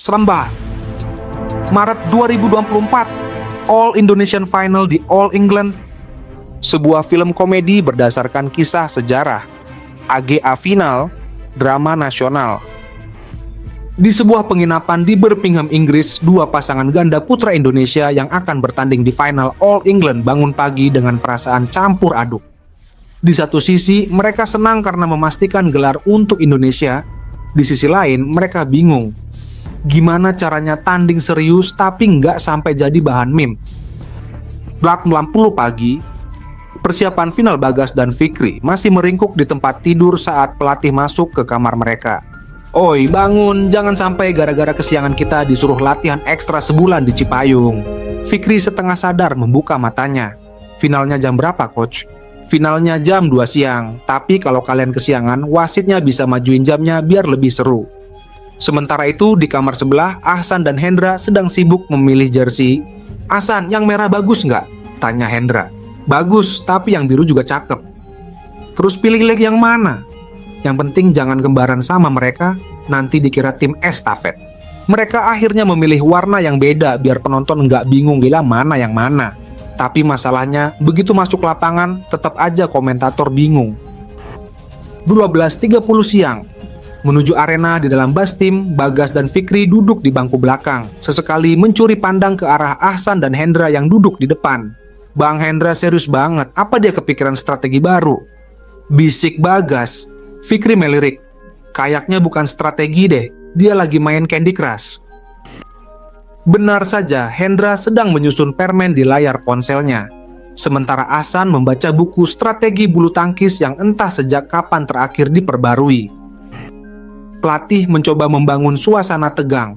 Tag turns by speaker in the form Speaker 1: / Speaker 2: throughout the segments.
Speaker 1: Serembah. Maret 2024, All Indonesian Final di All England. Sebuah film komedi berdasarkan kisah sejarah. AGA Final, drama nasional. Di sebuah penginapan di Birmingham, Inggris, dua pasangan ganda putra Indonesia yang akan bertanding di final All England bangun pagi dengan perasaan campur aduk. Di satu sisi, mereka senang karena memastikan gelar untuk Indonesia. Di sisi lain, mereka bingung. Gimana caranya tanding serius tapi nggak sampai jadi bahan meme? Belak malam 10 pagi, persiapan final Bagas dan Fikri masih meringkuk di tempat tidur saat pelatih masuk ke kamar mereka. Oi, bangun, jangan sampai gara-gara kesiangan kita disuruh latihan ekstra sebulan di Cipayung. Fikri setengah sadar membuka matanya. Finalnya jam berapa, coach? Finalnya jam 2 siang, tapi kalau kalian kesiangan, wasitnya bisa majuin jamnya biar lebih seru. Sementara itu, di kamar sebelah, Ahsan dan Hendra sedang sibuk memilih jersey. Ahsan, yang merah bagus nggak? Tanya Hendra. Bagus, tapi yang biru juga cakep. Terus pilih leg yang mana? Yang penting jangan kembaran sama mereka, nanti dikira tim estafet. Mereka akhirnya memilih warna yang beda biar penonton nggak bingung gila mana yang mana. Tapi masalahnya, begitu masuk lapangan, tetap aja komentator bingung. 12.30 siang. Menuju arena di dalam bus tim, Bagas dan Fikri duduk di bangku belakang. Sesekali mencuri pandang ke arah Ahsan dan Hendra yang duduk di depan. Bang Hendra serius banget, apa dia kepikiran strategi baru? Bisik Bagas. Fikri melirik. Kayaknya bukan strategi deh, dia lagi main Candy Crush. Benar saja, Hendra sedang menyusun permen di layar ponselnya. Sementara Ahsan membaca buku strategi bulu tangkis yang entah sejak kapan terakhir diperbarui. Pelatih mencoba membangun suasana tegang.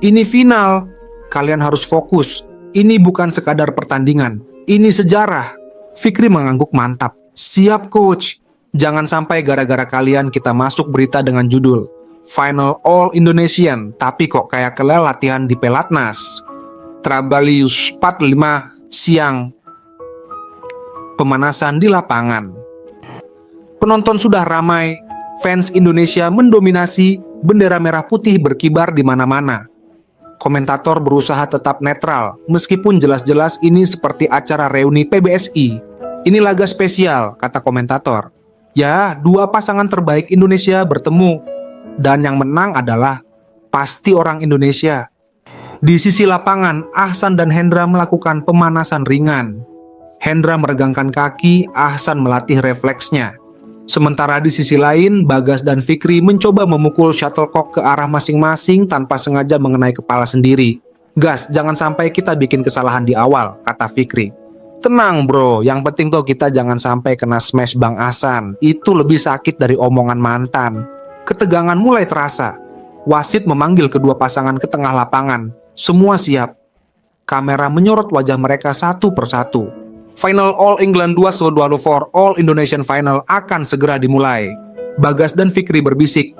Speaker 1: Ini final, kalian harus fokus. Ini bukan sekadar pertandingan, ini sejarah. Fikri mengangguk mantap. Siap coach. Jangan sampai gara-gara kalian kita masuk berita dengan judul Final All Indonesian, tapi kok kayak kelel latihan di Pelatnas. Trabalius 45 siang. Pemanasan di lapangan. Penonton sudah ramai. Fans Indonesia mendominasi, bendera merah putih berkibar di mana-mana. Komentator berusaha tetap netral, meskipun jelas-jelas ini seperti acara reuni PBSI. Ini laga spesial, kata komentator. Ya, dua pasangan terbaik Indonesia bertemu. Dan yang menang adalah pasti orang Indonesia. Di sisi lapangan, Ahsan dan Hendra melakukan pemanasan ringan. Hendra meregangkan kaki, Ahsan melatih refleksnya. Sementara di sisi lain, Bagas dan Fikri mencoba memukul shuttlecock ke arah masing-masing tanpa sengaja mengenai kepala sendiri. Gas, jangan sampai kita bikin kesalahan di awal, kata Fikri. Tenang bro, yang penting tuh kita jangan sampai kena smash Bang Ahsan. Itu lebih sakit dari omongan mantan. Ketegangan mulai terasa. Wasit memanggil kedua pasangan ke tengah lapangan. Semua siap. Kamera menyorot wajah mereka satu persatu. Final All England 2024 All Indonesian Final akan segera dimulai. Bagas dan Fikri berbisik.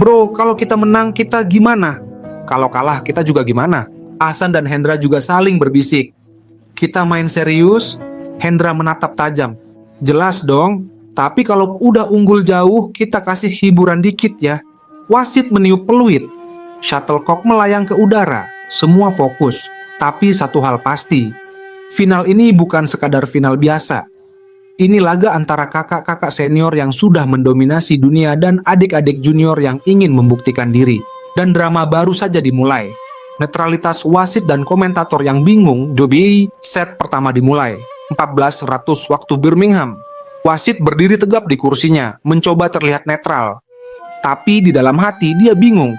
Speaker 1: Bro, kalau kita menang kita gimana? Kalau kalah kita juga gimana? Ahsan dan Hendra juga saling berbisik. Kita main serius? Hendra menatap tajam. Jelas dong, tapi kalau udah unggul jauh, kita kasih hiburan dikit ya. Wasit meniup peluit. Shuttlecock melayang ke udara. Semua fokus. Tapi satu hal pasti, final ini bukan sekadar final biasa. Ini laga antara kakak-kakak senior yang sudah mendominasi dunia dan adik-adik junior yang ingin membuktikan diri. Dan drama baru saja dimulai. Netralitas wasit dan komentator yang bingung, Dobi, set pertama dimulai. 14.00 waktu Birmingham. Wasit berdiri tegap di kursinya, mencoba terlihat netral. Tapi di dalam hati dia bingung.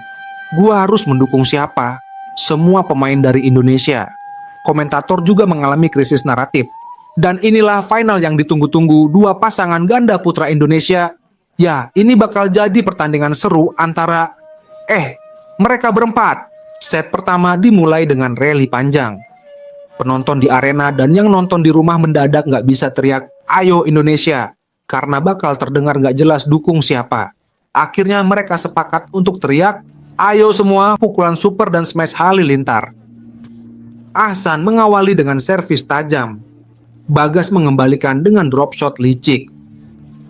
Speaker 1: Gua harus mendukung siapa? Semua pemain dari Indonesia. Komentator juga mengalami krisis naratif. Dan inilah final yang ditunggu-tunggu dua pasangan ganda putra Indonesia. Ya, ini bakal jadi pertandingan seru antara... mereka berempat. Set pertama dimulai dengan rally panjang. Penonton di arena dan yang nonton di rumah mendadak nggak bisa teriak, ayo Indonesia, karena bakal terdengar nggak jelas dukung siapa. Akhirnya mereka sepakat untuk teriak, ayo semua, pukulan super dan smash halilintar. Ahsan mengawali dengan servis tajam. Bagas mengembalikan dengan drop shot licik.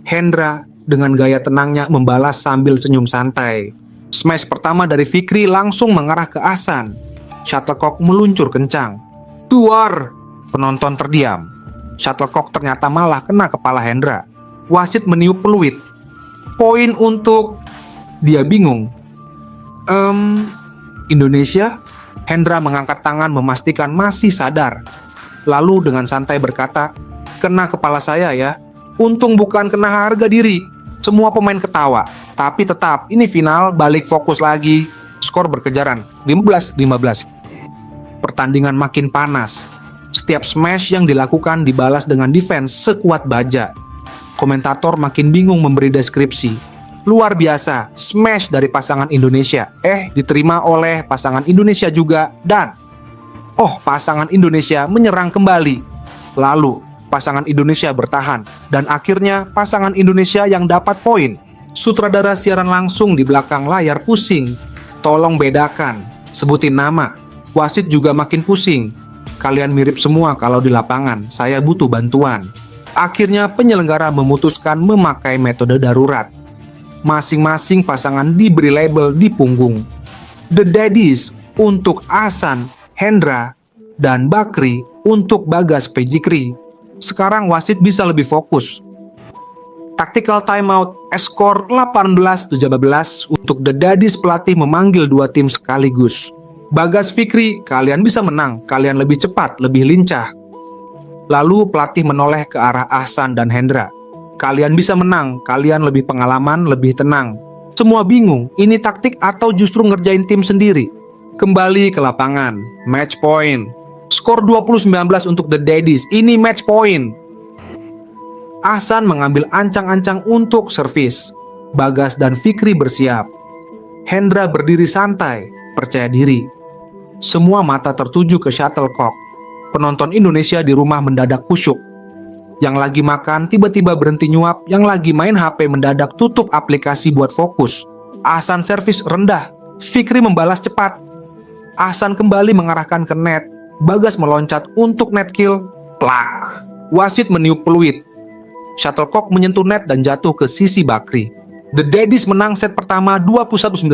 Speaker 1: Hendra dengan gaya tenangnya membalas sambil senyum santai. Smash pertama dari Fikri langsung mengarah ke Ahsan. Shuttlecock meluncur kencang. Duar! Penonton terdiam. Shuttlecock ternyata malah kena kepala Hendra. Wasit meniup peluit. Poin untuk... Dia bingung. Indonesia? Hendra mengangkat tangan memastikan masih sadar. Lalu dengan santai berkata, kena kepala saya ya. Untung bukan kena harga diri. Semua pemain ketawa. Tapi tetap, ini final, balik fokus lagi. Skor berkejaran, 15-15. Pertandingan makin panas. Setiap smash yang dilakukan dibalas dengan defense sekuat baja. Komentator makin bingung memberi deskripsi. Luar biasa, smash dari pasangan Indonesia. Diterima oleh pasangan Indonesia juga. Dan, pasangan Indonesia menyerang kembali. Lalu, pasangan Indonesia bertahan. Dan akhirnya, pasangan Indonesia yang dapat poin. Sutradara siaran langsung di belakang layar pusing. Tolong bedakan, sebutin nama. Wasit juga makin pusing. Kalian mirip semua kalau di lapangan, saya butuh bantuan. Akhirnya penyelenggara memutuskan memakai metode darurat. Masing-masing pasangan diberi label di punggung. The Daddies untuk Ahsan, Hendra, dan Bakri untuk Bagas Pejikri. Sekarang wasit bisa lebih fokus. Tactical timeout, skor 18-17 untuk The Daddies. Pelatih memanggil dua tim sekaligus. Bagas, Fikri, kalian bisa menang, kalian lebih cepat, lebih lincah. Lalu pelatih menoleh ke arah Ahsan dan Hendra. Kalian bisa menang, kalian lebih pengalaman, lebih tenang. Semua bingung, ini taktik atau justru ngerjain tim sendiri. Kembali ke lapangan, match point. Skor 20-19 untuk The Daddies, ini match point. Ahsan mengambil ancang-ancang untuk servis. Bagas dan Fikri bersiap. Hendra berdiri santai, percaya diri. Semua mata tertuju ke shuttlecock. Penonton Indonesia di rumah mendadak kusyuk. Yang lagi makan tiba-tiba berhenti nyuap, yang lagi main HP mendadak tutup aplikasi buat fokus. Ahsan servis rendah, Fikri membalas cepat. Ahsan kembali mengarahkan ke net. Bagas meloncat untuk net kill. Plak. Wasit meniup peluit. Shuttlecock menyentuh net dan jatuh ke sisi Bakri. The Daddies menang set pertama 21-19.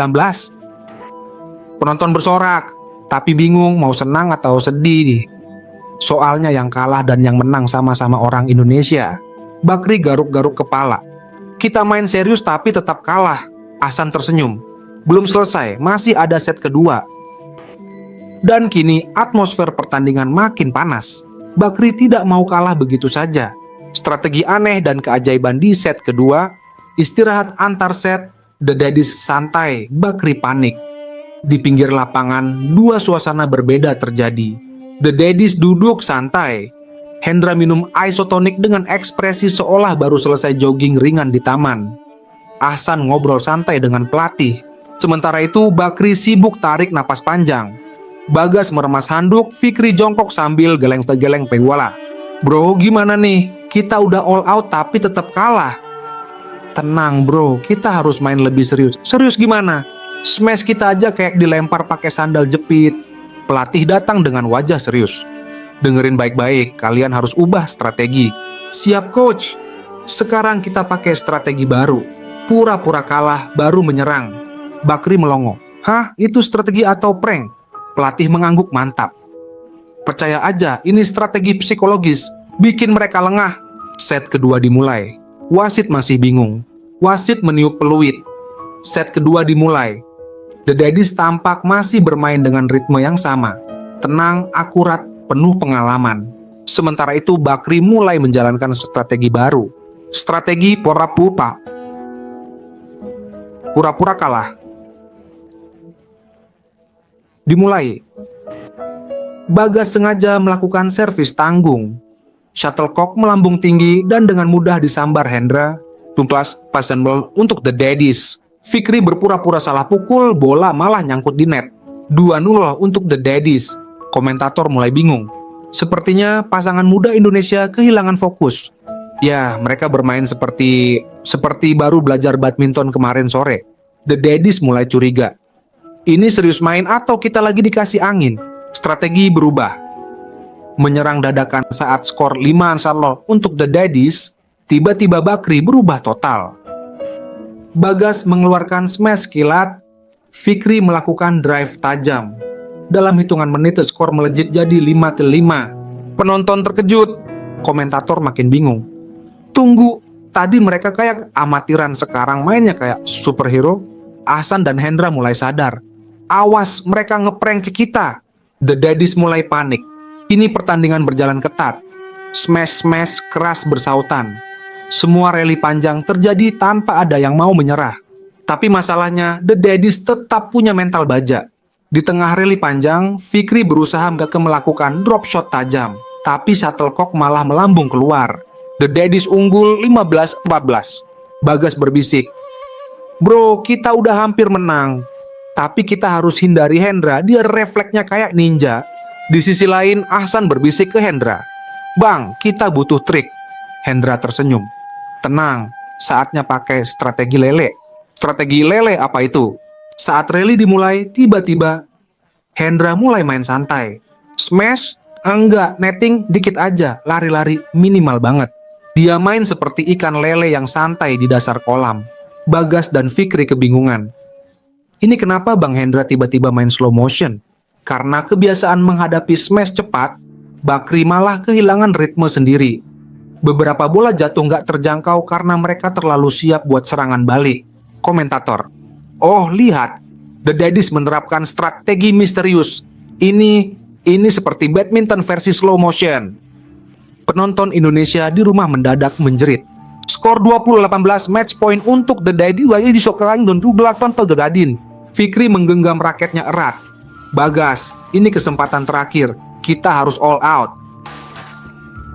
Speaker 1: Penonton bersorak, tapi bingung mau senang atau sedih nih. Soalnya yang kalah dan yang menang sama-sama orang Indonesia. Bakri garuk-garuk kepala. Kita main serius tapi tetap kalah. Ahsan tersenyum. Belum selesai, masih ada set kedua. Dan kini atmosfer pertandingan makin panas. Bakri tidak mau kalah begitu saja. Strategi aneh dan keajaiban di set kedua. Istirahat antar set, The Daddies santai, Bakri panik. Di pinggir lapangan, dua suasana berbeda terjadi. The Daddies duduk santai. Hendra minum isotonik dengan ekspresi seolah baru selesai jogging ringan di taman. Ahsan ngobrol santai dengan pelatih. Sementara itu Bakri sibuk tarik napas panjang. Bagas meremas handuk, Fikri jongkok sambil geleng-geleng peguala. Bro, gimana nih? Kita udah all out tapi tetap kalah. Tenang bro, kita harus main lebih serius. Serius gimana? Smash kita aja kayak dilempar pakai sandal jepit. Pelatih datang dengan wajah serius. Dengerin baik-baik, kalian harus ubah strategi. Siap coach. Sekarang kita pakai strategi baru. Pura-pura kalah, baru menyerang. Bakri melongo. Hah? Itu strategi atau prank? Pelatih mengangguk mantap. Percaya aja, ini strategi psikologis. Bikin mereka lengah. Set kedua dimulai. Wasit masih bingung. Wasit meniup peluit. Set kedua dimulai. The Daddies tampak masih bermain dengan ritme yang sama. Tenang, akurat, penuh pengalaman. Sementara itu Bakri mulai menjalankan strategi baru. Strategi pura-pura. Pura-pura kalah. Dimulai. Bagas sengaja melakukan servis tanggung. Shuttlecock melambung tinggi dan dengan mudah disambar Hendra. Tumplas pass and ball untuk The Daddies. Fikri berpura-pura salah pukul, bola malah nyangkut di net. 2-0 untuk The Daddies. Komentator mulai bingung. Sepertinya pasangan muda Indonesia kehilangan fokus. Ya, mereka bermain seperti baru belajar badminton kemarin sore. The Daddies mulai curiga. Ini serius main atau kita lagi dikasih angin? Strategi berubah. Menyerang dadakan saat skor 5-0 untuk The Daddies, tiba-tiba Bakri berubah total. Bagas mengeluarkan smash kilat, Fikri melakukan drive tajam. Dalam hitungan menit skor melejit jadi 5-5. Penonton terkejut, komentator makin bingung. Tunggu, tadi mereka kayak amatiran, sekarang mainnya kayak superhero. Ahsan dan Hendra mulai sadar. Awas, mereka ngeprank ke kita. The Daddies mulai panik. Kini pertandingan berjalan ketat. Smash-smash keras bersautan. Semua rally panjang terjadi tanpa ada yang mau menyerah. Tapi masalahnya, The Daddies tetap punya mental baja. Di tengah rally panjang, Fikri berusaha melakukan drop shot tajam. Tapi shuttlecock malah melambung keluar. The Daddies unggul 15-14. Bagas berbisik, "Bro, kita udah hampir menang. Tapi kita harus hindari Hendra, dia refleksnya kayak ninja." Di sisi lain, Ahsan berbisik ke Hendra, "Bang, kita butuh trik." Hendra tersenyum, "Tenang, saatnya pakai strategi lele." Strategi lele apa itu? Saat rally dimulai, tiba-tiba Hendra mulai main santai. Smash? Enggak, netting dikit aja, lari-lari minimal banget. Dia main seperti ikan lele yang santai di dasar kolam. Bagas dan Fikri kebingungan. Ini kenapa Bang Hendra tiba-tiba main slow motion? Karena kebiasaan menghadapi smash cepat, Bakri malah kehilangan ritme sendiri. Beberapa bola jatuh nggak terjangkau karena mereka terlalu siap buat serangan balik. Komentator, "Oh, lihat, The Daddies menerapkan strategi misterius. Ini seperti badminton versi slow motion." Penonton Indonesia di rumah mendadak menjerit. Skor 20-18 match point untuk The Daddies. Fikri menggenggam raketnya erat. "Bagas, ini kesempatan terakhir. Kita harus all out."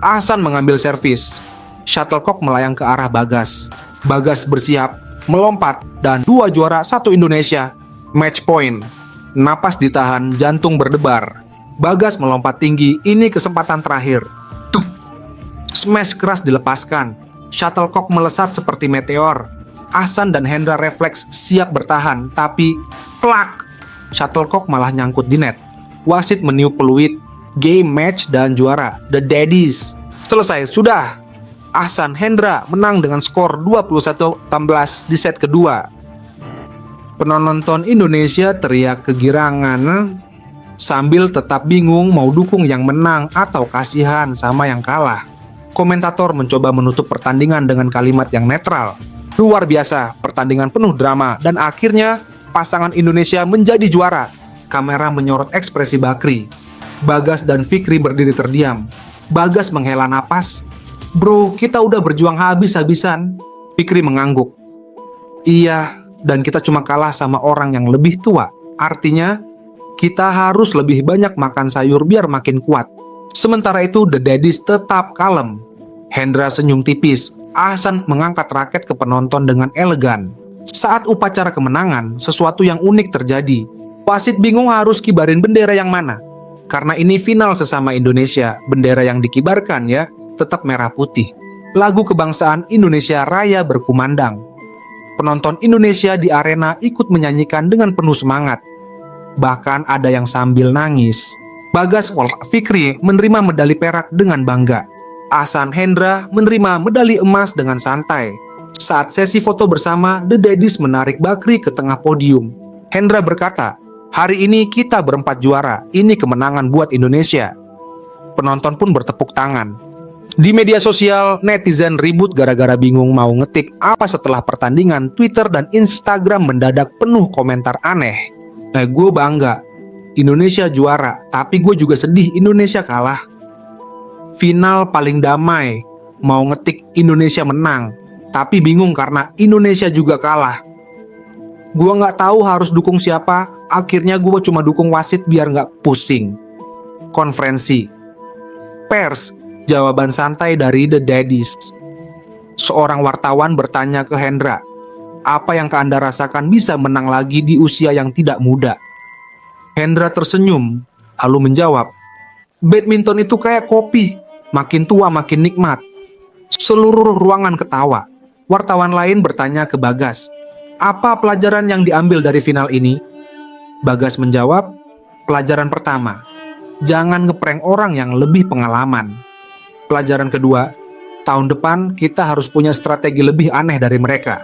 Speaker 1: Ahsan mengambil servis. Shuttlecock melayang ke arah Bagas. Bagas bersiap, melompat, dan 2 juara 1 Indonesia. Match point. Napas ditahan, jantung berdebar. Bagas melompat tinggi, ini kesempatan terakhir. Tuk. Smash keras dilepaskan. Shuttlecock melesat seperti meteor. Ahsan dan Hendra refleks siap bertahan, tapi plak! Shuttlecock malah nyangkut di net. Wasit meniup peluit. Game, match, dan juara The Daddies selesai, sudah. Ahsan Hendra menang dengan skor 21-18 di set kedua. Penonton Indonesia teriak kegirangan sambil tetap bingung mau dukung yang menang atau kasihan sama yang kalah. Komentator mencoba menutup pertandingan dengan kalimat yang netral. Luar biasa, pertandingan penuh drama, dan akhirnya pasangan Indonesia menjadi juara. Kamera menyorot ekspresi Bakri. Bagas dan Fikri berdiri terdiam. Bagas menghela napas. "Bro, kita udah berjuang habis-habisan." Fikri mengangguk. "Iya, dan kita cuma kalah sama orang yang lebih tua. Artinya, kita harus lebih banyak makan sayur biar makin kuat." Sementara itu, The Daddies tetap kalem. Hendra senyum tipis. Ahsan mengangkat raket ke penonton dengan elegan. Saat upacara kemenangan, sesuatu yang unik terjadi. Wasit bingung harus kibarin bendera yang mana. Karena ini final sesama Indonesia, bendera yang dikibarkan ya tetap merah putih. Lagu kebangsaan Indonesia Raya berkumandang. Penonton Indonesia di arena ikut menyanyikan dengan penuh semangat. Bahkan ada yang sambil nangis. Bagas Fikri menerima medali perak dengan bangga. Ahsan Hendra menerima medali emas dengan santai. Saat sesi foto bersama, The Daddies menarik Bakri ke tengah podium. Hendra berkata, "Hari ini kita berempat juara, ini kemenangan buat Indonesia." Penonton pun bertepuk tangan. Di media sosial, netizen ribut gara-gara bingung mau ngetik apa setelah pertandingan. Twitter dan Instagram mendadak penuh komentar aneh. Gue bangga, Indonesia juara, tapi gue juga sedih Indonesia kalah. Final paling damai, mau ngetik Indonesia menang, tapi bingung karena Indonesia juga kalah. Gue gak tahu harus dukung siapa, akhirnya gue cuma dukung wasit biar gak pusing. Konferensi pers, jawaban santai dari The Daddies. Seorang wartawan bertanya ke Hendra, "Apa yang Anda rasakan bisa menang lagi di usia yang tidak muda?" Hendra tersenyum, lalu menjawab, "Badminton itu kayak kopi, makin tua makin nikmat." Seluruh ruangan ketawa. Wartawan lain bertanya ke Bagas, "Apa pelajaran yang diambil dari final ini?" Bagas menjawab, "Pelajaran pertama, jangan ngeprank orang yang lebih pengalaman. Pelajaran kedua, tahun depan kita harus punya strategi lebih aneh dari mereka."